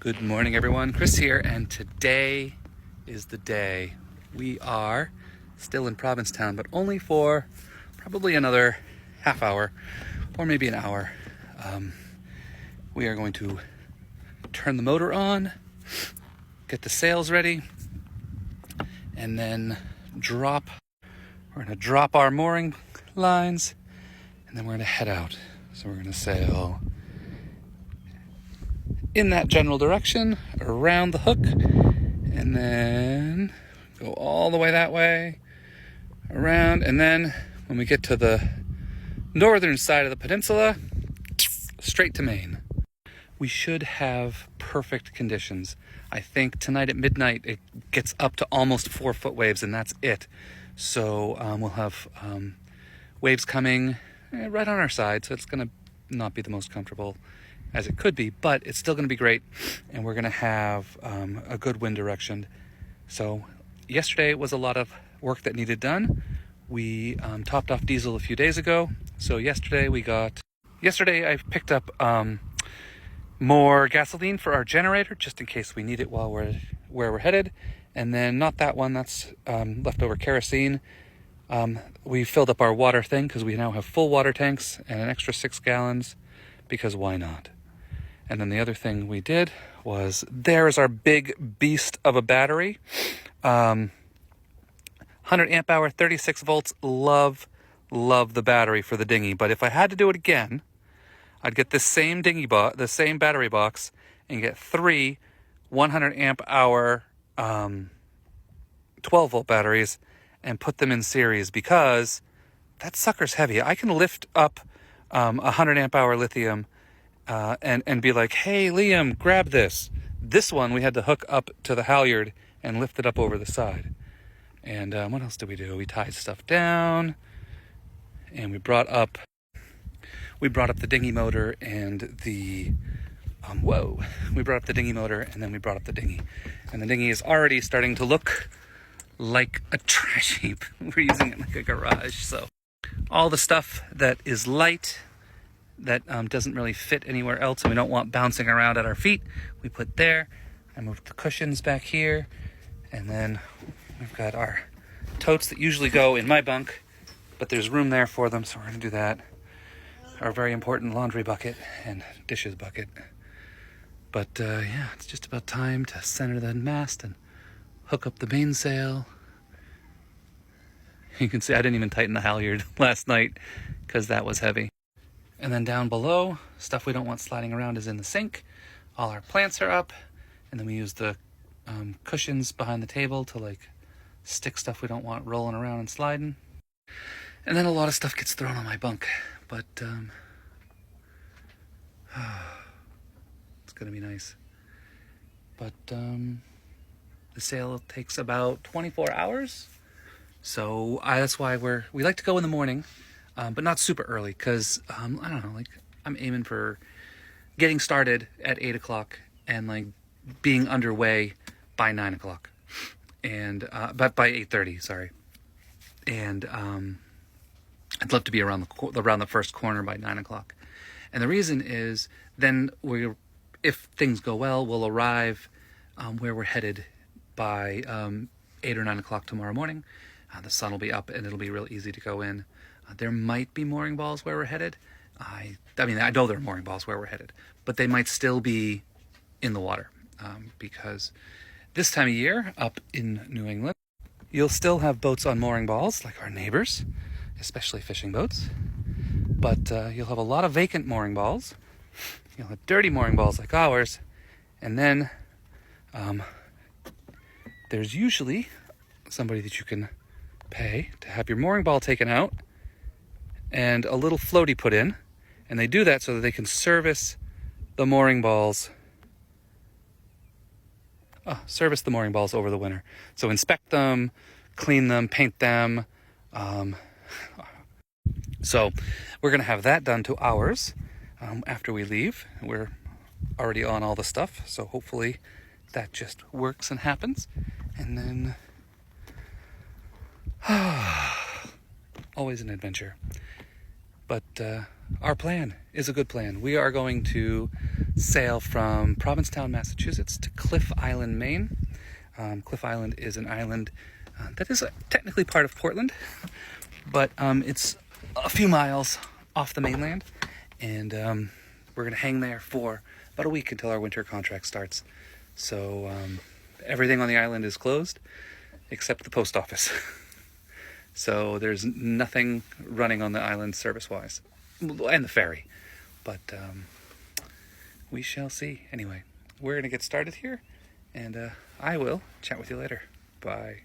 Good morning, everyone. Chris here, and today is the day. We are still in Provincetown, but only for probably another half hour or maybe an hour. We are going to turn the motor on, get the sails ready, and then we're going to drop our mooring lines, and then we're going to head out. So we're going to sail in that general direction, around the hook, and then go all the way that way, around, and then when we get to the northern side of the peninsula, straight to Maine. We should have perfect conditions. I think tonight at midnight it gets up to almost 4-foot waves, and that's it. So we'll have waves coming right on our side, so it's going to not be the most comfortable as it could be, but it's still going to be great, and we're going to have a good wind direction. So yesterday was a lot of work that needed done. We topped off diesel a few days ago, so yesterday I picked up more gasoline for our generator, just in case we need it while where we're headed, and then not that one, that's leftover kerosene. We filled up our water thing because we now have full water tanks and an extra 6 gallons, because why not? And then the other thing we did was, there's our big beast of a battery. 100 amp hour, 36 volts. Love the battery for the dinghy. But if I had to do it again, I'd get this same the same battery box, and get 3 100 amp hour 12 volt batteries and put them in series, because that sucker's heavy. I can lift up 100 amp hour lithium and be like, hey, Liam, grab this. This one we had to hook up to the halyard and lift it up over the side. And what else did we do? We tied stuff down, and we brought up the dinghy motor and the we brought up the dinghy motor, and then we brought up the dinghy. And the dinghy is already starting to look like a trash heap. We're using it like a garage. So all the stuff that is light, that doesn't really fit anywhere else, and we don't want bouncing around at our feet, we put there. I moved the cushions back here, and then we've got our totes that usually go in my bunk, but there's room there for them, so we're going to do that. Our very important laundry bucket and dishes bucket. But yeah, it's just about time to center the mast and hook up the mainsail. You can see I didn't even tighten the halyard last night because that was heavy. And then down below, stuff we don't want sliding around is in the sink. All our plants are up, and then we use the cushions behind the table to stick stuff we don't want rolling around and sliding. And then a lot of stuff gets thrown on my bunk, but it's gonna be nice. But the sail takes about 24 hours, so that's why we like to go in the morning. But not super early, because, I don't know, I'm aiming for getting started at 8 o'clock and, being underway by 9 o'clock. And, but by 8:30, sorry. And, I'd love to be around the first corner by 9 o'clock. And the reason is, then if things go well, we'll arrive where we're headed by 8 or 9 o'clock tomorrow morning. The sun will be up, and it'll be real easy to go in. There might be mooring balls where we're headed. I know there are mooring balls where we're headed, but they might still be in the water, because this time of year up in New England, you'll still have boats on mooring balls like our neighbors, especially fishing boats, but you'll have a lot of vacant mooring balls. You'll have dirty mooring balls like ours, and then there's usually somebody that you can pay to have your mooring ball taken out and a little floaty put in, and they do that so that they can service the mooring balls over the winter. So inspect them, clean them, paint them. So we're going to have that done to ours after we leave. We're already on all the stuff, so hopefully that just works and happens. And then always an adventure. But our plan is a good plan. We are going to sail from Provincetown, Massachusetts to Cliff Island, Maine. Cliff Island is an island that is technically part of Portland, but it's a few miles off the mainland, and we're going to hang there for about a week until our winter contract starts. So everything on the island is closed except the post office. So there's nothing running on the island service-wise, and the ferry. But we shall see. Anyway, we're going to get started here, and I will chat with you later. Bye.